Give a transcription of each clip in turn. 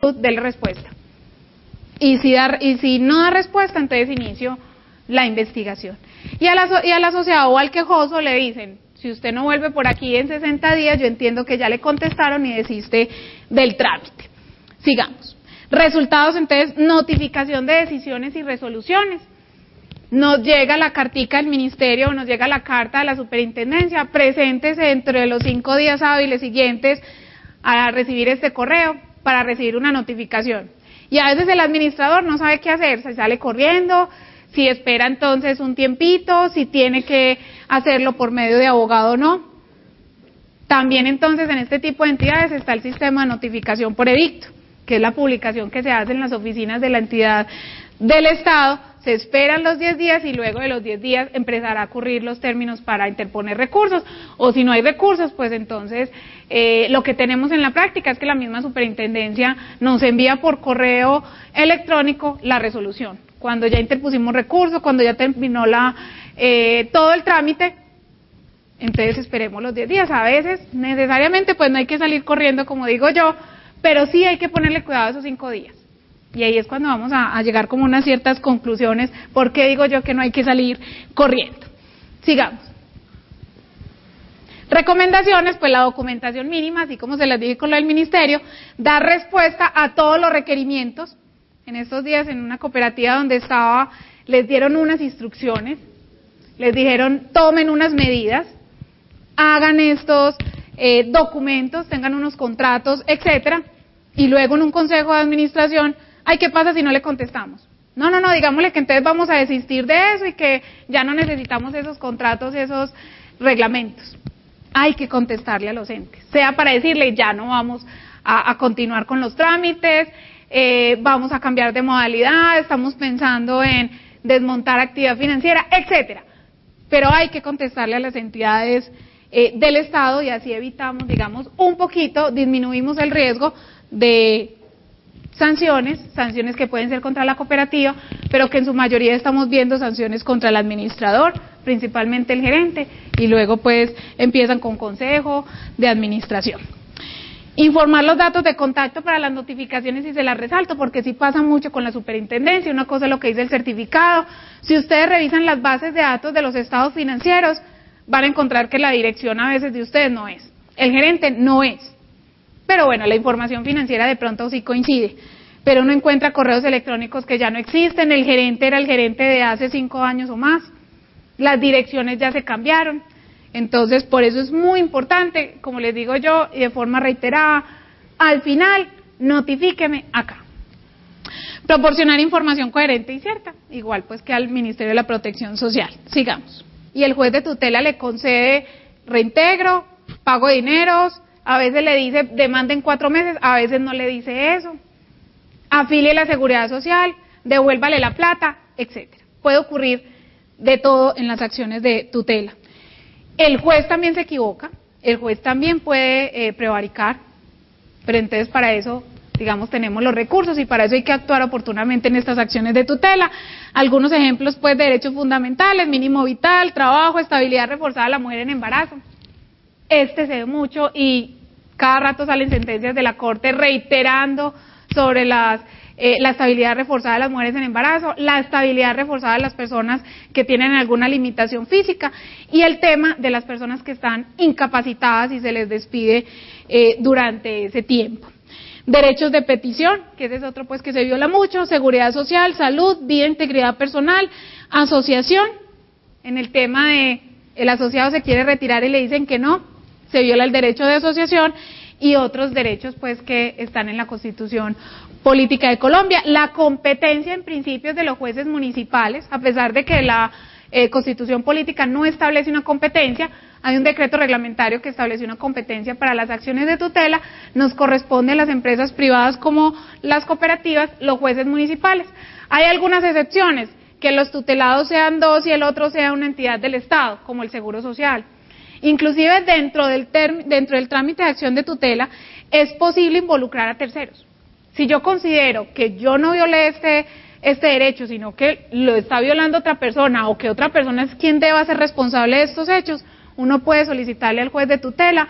de respuesta. Y si no da respuesta, entonces inicio la investigación. Y al asociado o al quejoso le dicen, si usted no vuelve por aquí en 60 días, yo entiendo que ya le contestaron y desiste del trámite. Sigamos. Resultados, entonces, notificación de decisiones y resoluciones. Nos llega la cartica del ministerio, o nos llega la carta de la superintendencia, preséntese dentro de los 5 días hábiles siguientes a recibir este correo para recibir una notificación. Y a veces el administrador no sabe qué hacer, se sale corriendo, si espera entonces un tiempito, si tiene que hacerlo por medio de abogado o no. También entonces en este tipo de entidades está el sistema de notificación por edicto, que es la publicación que se hace en las oficinas de la entidad del Estado. Se esperan los 10 días y luego de los 10 días empezará a ocurrir los términos para interponer recursos, o si no hay recursos, pues entonces lo que tenemos en la práctica es que la misma superintendencia nos envía por correo electrónico la resolución. Cuando ya interpusimos recursos, cuando ya terminó todo el trámite, entonces esperemos los 10 días. A veces, necesariamente, pues no hay que salir corriendo, como digo yo, pero sí hay que ponerle cuidado a esos 5 días. Y ahí es cuando vamos a llegar como unas ciertas conclusiones, por qué digo yo que no hay que salir corriendo. Sigamos. Recomendaciones, pues la documentación mínima, así como se las dije con lo del ministerio, dar respuesta a todos los requerimientos. En estos días en una cooperativa donde estaba, les dieron unas instrucciones, les dijeron tomen unas medidas, hagan estos documentos, tengan unos contratos, etcétera, y luego en un consejo de administración, ay, ¿qué pasa si no le contestamos? No, digámosle que entonces vamos a desistir de eso y que ya no necesitamos esos contratos, esos reglamentos. Hay que contestarle a los entes, sea para decirle ya no vamos a continuar con los trámites, vamos a cambiar de modalidad, estamos pensando en desmontar actividad financiera, etcétera. Pero hay que contestarle a las entidades del Estado y así evitamos, digamos, un poquito, disminuimos el riesgo de sanciones que pueden ser contra la cooperativa, pero que en su mayoría estamos viendo sanciones contra el administrador, principalmente el gerente, y luego pues empiezan con consejo de administración. Informar los datos de contacto para las notificaciones, y se las resalto porque sí pasa mucho con la superintendencia. Una cosa es lo que dice el certificado. Si ustedes revisan las bases de datos de los estados financieros, van a encontrar que la dirección a veces de ustedes no es, el gerente no es. Pero bueno, la información financiera de pronto sí coincide, pero uno encuentra correos electrónicos que ya no existen, el gerente era el gerente de hace 5 años o más, las direcciones ya se cambiaron. Entonces, por eso es muy importante, como les digo yo, y de forma reiterada, al final, notifíqueme acá. Proporcionar información coherente y cierta, igual pues que al Ministerio de la Protección Social. Sigamos. Y el juez de tutela le concede reintegro, pago de dineros, a veces le dice demanda en 4 meses, a veces no le dice eso, afilie la seguridad social, devuélvale la plata, etcétera. Puede ocurrir de todo en las acciones de tutela. El juez también se equivoca, el juez también puede prevaricar, pero entonces para eso, digamos, tenemos los recursos y para eso hay que actuar oportunamente en estas acciones de tutela. Algunos ejemplos, pues, de derechos fundamentales, mínimo vital, trabajo, estabilidad reforzada a la mujer en embarazo. Se ve mucho y cada rato salen sentencias de la Corte reiterando sobre la estabilidad reforzada de las mujeres en embarazo, la estabilidad reforzada de las personas que tienen alguna limitación física y el tema de las personas que están incapacitadas y se les despide durante ese tiempo. Derechos de petición, que ese es otro pues que se viola mucho, seguridad social, salud, vida, integridad personal, asociación, en el tema de el asociado se quiere retirar y le dicen que no, se viola el derecho de asociación y otros derechos pues que están en la Constitución Política de Colombia. La competencia en principios de los jueces municipales, a pesar de que la Constitución Política no establece una competencia, hay un decreto reglamentario que establece una competencia para las acciones de tutela, nos corresponde a las empresas privadas como las cooperativas, los jueces municipales. Hay algunas excepciones, que los tutelados sean 2 y el otro sea una entidad del Estado, como el Seguro Social. Inclusive dentro del trámite de acción de tutela es posible involucrar a terceros. Si yo considero que yo no violé este derecho, sino que lo está violando otra persona o que otra persona es quien deba ser responsable de estos hechos, uno puede solicitarle al juez de tutela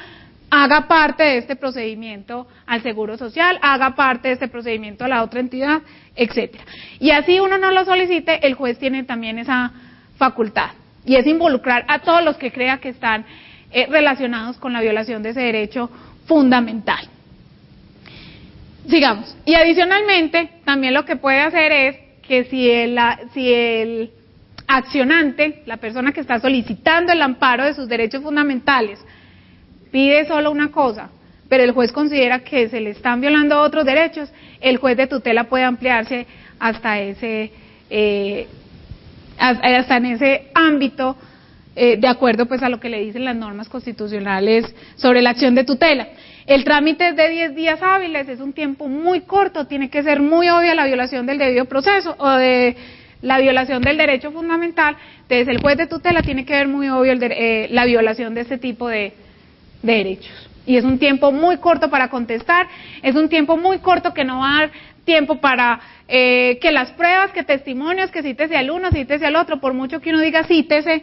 haga parte de este procedimiento al Seguro Social, haga parte de este procedimiento a la otra entidad, etcétera. Y así uno no lo solicite, el juez tiene también esa facultad, y es involucrar a todos los que crea que están relacionados con la violación de ese derecho fundamental. Sigamos. Y adicionalmente, también lo que puede hacer es que si el accionante, la persona que está solicitando el amparo de sus derechos fundamentales, pide solo una cosa, pero el juez considera que se le están violando otros derechos, el juez de tutela puede ampliarse hasta en ese ámbito, de acuerdo pues a lo que le dicen las normas constitucionales sobre la acción de tutela. El trámite es de 10 días hábiles, es un tiempo muy corto, tiene que ser muy obvia la violación del debido proceso o de la violación del derecho fundamental, entonces el juez de tutela tiene que ver muy obvio la violación de este tipo de derechos. Y es un tiempo muy corto para contestar, es un tiempo muy corto que no va a dar tiempo para que las pruebas, que testimonios, que cítese al uno, cítese al otro, por mucho que uno diga cítese,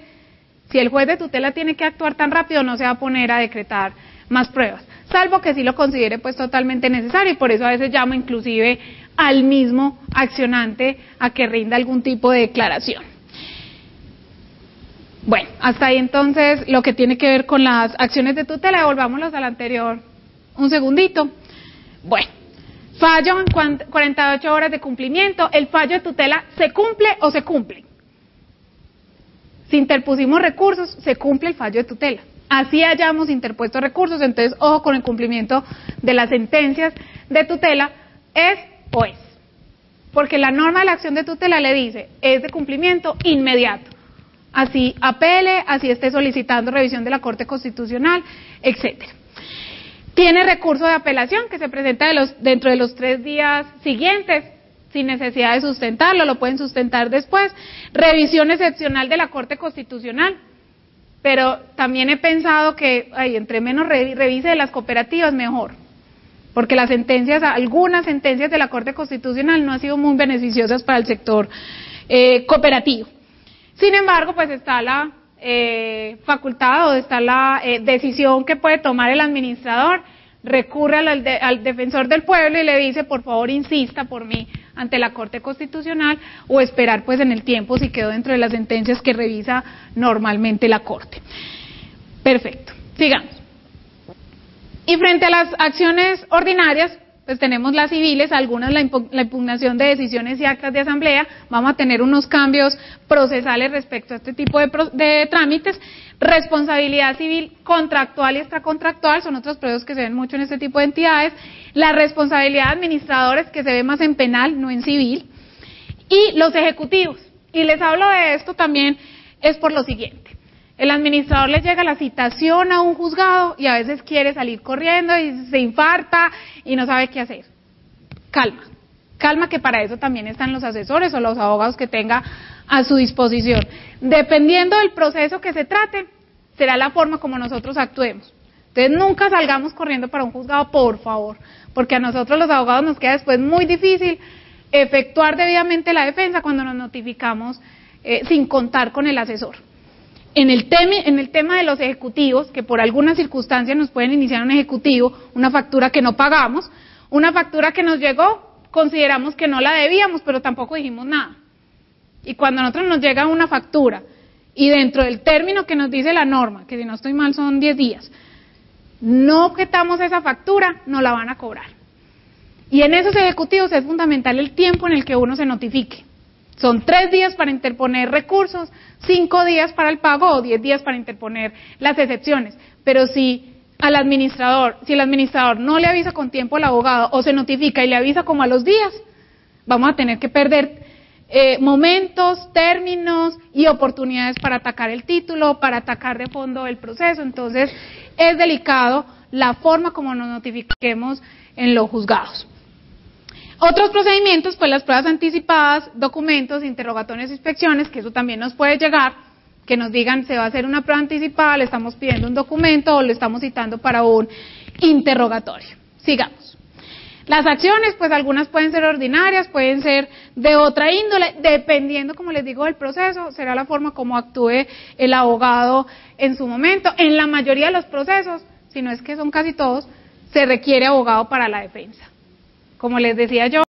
si el juez de tutela tiene que actuar tan rápido no se va a poner a decretar más pruebas, salvo que sí lo considere pues totalmente necesario, y por eso a veces llamo inclusive al mismo accionante a que rinda algún tipo de declaración. Bueno, hasta ahí entonces lo que tiene que ver con las acciones de tutela. Volvámonos al anterior un segundito. Bueno, fallo en 48 horas de cumplimiento. El fallo de tutela se cumple o se cumple. Si interpusimos recursos, se cumple el fallo de tutela. Así hayamos interpuesto recursos, entonces ojo con el cumplimiento de las sentencias de tutela, es o es. Porque la norma de la acción de tutela le dice, es de cumplimiento inmediato. Así apele, así esté solicitando revisión de la Corte Constitucional, etcétera. Tiene recurso de apelación que se presenta dentro de los 3 días siguientes, sin necesidad de sustentarlo, lo pueden sustentar después. Revisión excepcional de la Corte Constitucional, pero también he pensado que entre menos revise de las cooperativas, mejor, porque las sentencias, algunas sentencias de la Corte Constitucional no han sido muy beneficiosas para el sector cooperativo. Sin embargo, pues está la facultad o está la decisión que puede tomar el administrador, recurre al defensor del pueblo y le dice, por favor, insista por mí ante la Corte Constitucional, o esperar pues en el tiempo si quedó dentro de las sentencias que revisa normalmente la Corte. Perfecto, sigamos. Y frente a las acciones ordinarias, pues tenemos las civiles, algunas la impugnación de decisiones y actas de asamblea, vamos a tener unos cambios procesales respecto a este tipo de trámites. Responsabilidad civil contractual y extracontractual son otros procesos que se ven mucho en este tipo de entidades. La responsabilidad de administradores, que se ve más en penal, no en civil. Y los ejecutivos. Y les hablo de esto también es por lo siguiente. El administrador le llega la citación a un juzgado y a veces quiere salir corriendo y se infarta y no sabe qué hacer. Calma, calma, que para eso también están los asesores o los abogados que tenga a su disposición. Dependiendo del proceso que se trate, será la forma como nosotros actuemos. Entonces nunca salgamos corriendo para un juzgado, por favor, porque a nosotros los abogados nos queda después muy difícil efectuar debidamente la defensa cuando nos notificamos sin contar con el asesor. En el tema de los ejecutivos, que por alguna circunstancia nos pueden iniciar un ejecutivo, una factura que no pagamos, una factura que nos llegó, consideramos que no la debíamos, pero tampoco dijimos nada. Y cuando a nosotros nos llega una factura, y dentro del término que nos dice la norma, que si no estoy mal son 10 días, no objetamos esa factura, nos la van a cobrar. Y en esos ejecutivos es fundamental el tiempo en el que uno se notifique. Son 3 días para interponer recursos, 5 días para el pago o 10 días para interponer las excepciones. Pero si el administrador no le avisa con tiempo al abogado o se notifica y le avisa como a los días, vamos a tener que perder momentos, términos y oportunidades para atacar el título, para atacar de fondo el proceso. Entonces es delicado la forma como nos notifiquemos en los juzgados. Otros procedimientos, pues las pruebas anticipadas, documentos, interrogatorios, inspecciones, que eso también nos puede llegar, que nos digan se va a hacer una prueba anticipada, le estamos pidiendo un documento o le estamos citando para un interrogatorio. Sigamos. Las acciones, pues algunas pueden ser ordinarias, pueden ser de otra índole, dependiendo, como les digo, del proceso, será la forma como actúe el abogado en su momento. En la mayoría de los procesos si no es que son casi todos, se requiere abogado para la defensa. Como les decía yo,